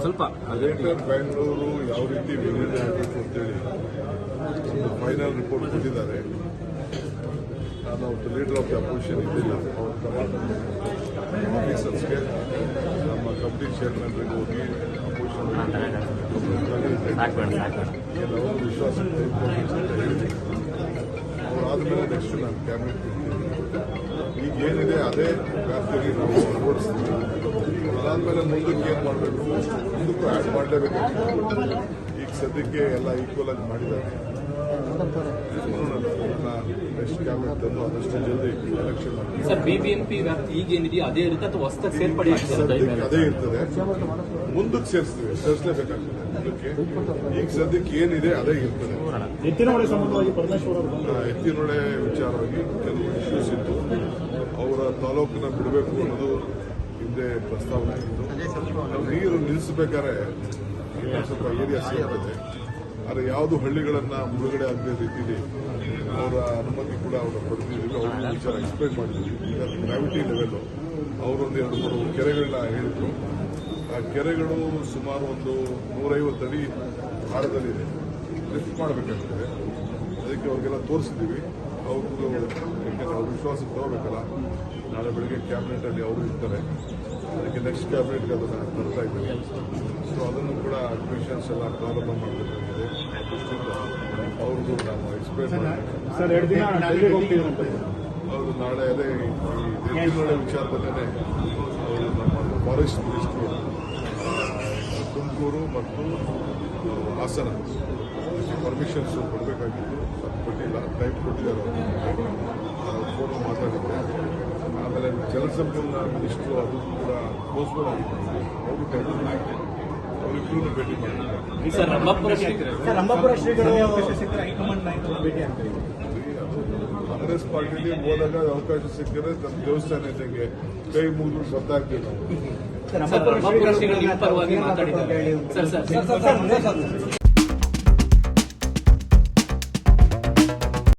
ಸ್ವಲ್ಪ ಗ್ರೇಟರ್ ಬ್ಯಾಂಗ್ಳೂರು ಯಾವ ರೀತಿ ವಿಂಗಡಣೆ ಆಗಬೇಕು ಅಂತೇಳಿ ಒಂದು ಫೈನಲ್ ರಿಪೋರ್ಟ್ ಕೊಟ್ಟಿದ್ದಾರೆ. ನಾನು ಲೀಡರ್ ಆಫ್ ದ ಅಪೋಸಿಷನ್ ಇದ್ದಿಲ್ಲ. ಆಫೀಸರ್ಸ್ಗೆ ನಮ್ಮ ಕಮಿಟಿ ಚೇರ್ಮನ್ರಿಗೆ ಹೋಗಿ ಅಪೋಸಿಷನ್ ಕೆಲವರು ವಿಶ್ವಾಸ ಅವರಾದ್ಮೇಲೆ ನೆಕ್ಸ್ಟ್ ನಾನು ಕ್ಯಾಬಿನೆಟ್ ಈಗ ಏನಿದೆ ಅದೇ ವ್ಯಾಪ್ತಿಗೆ ನಾವು ಅಳವಡಿಸ್ತೀವಿ. ಅದಾದ್ಮೇಲೆ ಮುಂದಕ್ಕೆ ಏನು ಮಾಡಬೇಕು, ಮುಂದಕ್ಕೂ ಆ್ಯಡ್ ಮಾಡಲೇಬೇಕಾಗ್ತದೆ. ಈಗ ಸದ್ಯಕ್ಕೆ ಎಲ್ಲ ಈಕ್ವಲ್ ಆಗಿ ಮಾಡಿದ್ದಾರೆ. ನೆಕ್ಸ್ಟ್ ಕ್ಯಾಬಿನೆಟ್ ತಂದು ಆದಷ್ಟು ಜಲ್ದಿ ಎಲೆಕ್ಷನ್ ಮಾಡಿ. ಸರ್, ಬಿಬಿಎಂಪಿ ವ್ಯಾಪ್ತಿ ಈಗೇನಿದೆಯಾ ಅದೇ ಇರುತ್ತೆ ಅಥವಾ ಹೊಸದಾಗಿ ಸೇರ್ಪಡೆ ಅದೇ ಇರ್ತದೆ. ಮುಂದಕ್ಕೆ ಸೇರಿಸಲೇಬೇಕಾಗ್ತದೆ. ಮುಂದಕ್ಕೆ ಈಗ ಸದ್ಯಕ್ಕೆ ಏನಿದೆ ಅದೇ ಇರ್ತದೆ. ಎತ್ತಿನಹೊಳೆ ಸಂಬಂಧವಾಗಿ ಪರಮೇಶ್ವರ ಎತ್ತಿನಹೊಳೆ ವಿಚಾರವಾಗಿ ಕೆಲವು ಇಶ್ಯೂಸ್ ಇತ್ತು. ಅವರ ತಾಲೂಕನ್ನ ಬಿಡಬೇಕು ಅನ್ನೋದು ಹಿಂದೆ ಪ್ರಸ್ತಾವನೆ ಆಗಿತ್ತು. ನೀರು ನಿಲ್ಲಿಸಬೇಕಾದ್ರೆ ಸ್ವಲ್ಪ ಏರಿಯಾ ಸೇರ್ತದೆ. ಆದರೆ ಯಾವುದು ಹಳ್ಳಿಗಳನ್ನ ಮುಳುಗಡೆ ಆಗದೆ ರೀತಿಯಲ್ಲಿ ಅವರ ಅನುಮತಿ ಕೂಡ ಅವರು ಪಡೆದಿದ್ದೀವಿ. ಅವ್ರ ವಿಚಾರ ಎಕ್ಸ್ಪ್ಲೈನ್ ಮಾಡಿದ್ದೀವಿ. ಈಗ ಗ್ರಾವಿಟಿ ಲೆವೆಲ್ ಅವರೊಂದು 2-3 ಕೆರೆಗಳನ್ನ ಹೇಳಿದ್ರು. ಆ ಕೆರೆಗಳು ಸುಮಾರು ಒಂದು 150 ಅಡಿ ಆಳದಲ್ಲಿದೆ. ಲಿಫ್ಟ್ ಮಾಡಬೇಕಾಗ್ತದೆ. ಅದಕ್ಕೆ ಅವ್ರಿಗೆಲ್ಲ ತೋರಿಸಿದ್ದೀವಿ. ಅವ್ರಿಗೂ ಯಾಕೆಂದ್ರೆ ಅವ್ರ ವಿಶ್ವಾಸಕ್ಕೆ ತಗೋಬೇಕಲ್ಲ. ನಾಳೆ ಬೆಳಗ್ಗೆ ಕ್ಯಾಬಿನೆಟಲ್ಲಿ ಅವರು ಇರ್ತಾರೆ. ಅದಕ್ಕೆ ನೆಕ್ಸ್ಟ್ ಕ್ಯಾಬಿನೆಟ್ಗೆ ಅದನ್ನು ತರ್ತಾ ಇದ್ದೀವಿ. ಸೊ ಅದನ್ನು ಕೂಡ ಅಡ್ಮಿಷನ್ಸ್ ಎಲ್ಲ ಪ್ರಾರಂಭ ಮಾಡಬೇಕಾಗಿದೆ. ದೃಷ್ಟಿಯಿಂದ ಅವ್ರಿಗೂ ನಾವು ಎಕ್ಸ್ಪ್ಲೈನ್ ಮಾಡ್ತೀವಿ. ಅವರು ನಾಳೆ ಅದೇ ಈ ಎತ್ತಿನಹೊಳೆ ವಿಚಾರದಲ್ಲೇ ಅವರು ನಮ್ಮ ಫಾರೆಸ್ಟ್ ಮಿನಿಸ್ಟ್ರು ತುಮಕೂರು ಮತ್ತು ಹಾಸನ ಪರ್ಮಿಷನ್ಸ್ ಕೊಡಬೇಕಾಗಿತ್ತು. ಅದು ಕೊಟ್ಟಿಲ್ಲ. ಟೈಮ್ ಕೊಟ್ಟಿದ್ದಾರೆ. ಅವರು ಫೋನ್ ಮಾತಾಡಿದ್ದೆ. ಆಮೇಲೆ ಜಲಸಂಪನ್ಮೂಲ ಮಿನಿಸ್ಟ್ರು ಅದು ಕೂಡ ಪೋಸ್ಟ್ಪೋನ್ ಆಗಿತ್ತು. ಅವರು ಟೈಮ್ ಅವರಿಬ್ಬರೂ ಭೇಟಿ ಮಾಡಿದ್ದಾರೆ. ಸರ್, ರಂಭಾಪುರ ಶ್ರೀಗಳು ಹೈಕಮಾಂಡ್ ನಾಯಕರು ಭೇಟಿ ಆಗ್ತಾರೆ. ಕಾಂಗ್ರೆಸ್ ಪಾರ್ಟಿಲಿ ಹೋದಾಗ ಅವಕಾಶ ಸಿಕ್ಕಿದ್ರೆ ತಮ್ಮ ದೇವಸ್ಥಾನ ಇದ್ದಂಗೆ ಕೈ ಮುಗಿದು ಸತ್ತಾಗ್ತೀವಿ ನಾವು. ರಂಭಾಪುರ ಶ್ರೀಗಳು ನಿಮ್ಮ ಪರವಾಗಿ ಮಾತಾಡಿದ್ದಾರೆ.